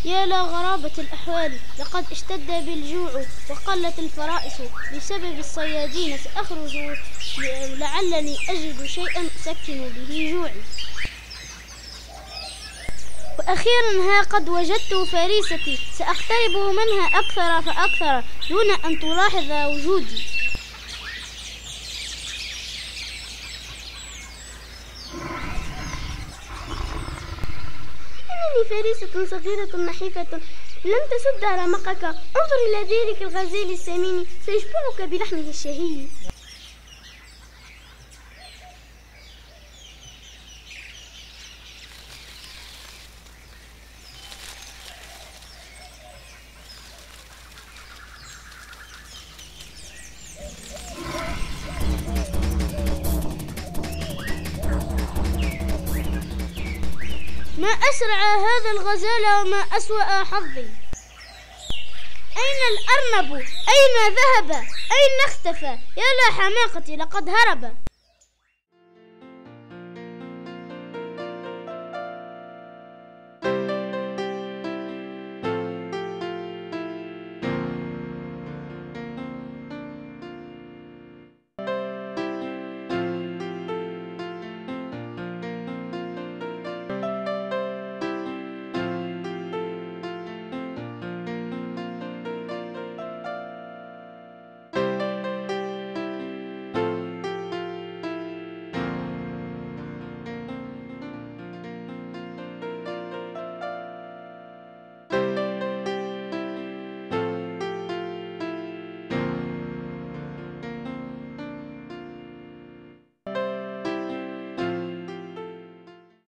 يا لغرابة الأحوال، لقد اشتد بالجوع وقلت الفرائس بسبب الصيادين. سأخرج لعلني أجد شيئا أسكن به جوعي. وأخيرا ها قد وجدت فريستي، سأقترب منها أكثر فأكثر دون أن تلاحظ وجودي. إنني فريسة صغيرة نحيفة لم تسد رمقك. انظر إلى ذلك الغزال السمين، سيشبعك بلحمه الشهي. ما أسرع هذا الغزال وما أسوأ حظي. أين الأرنب؟ أين ذهب؟ أين اختفى؟ يا لا حماقتي، لقد هرب.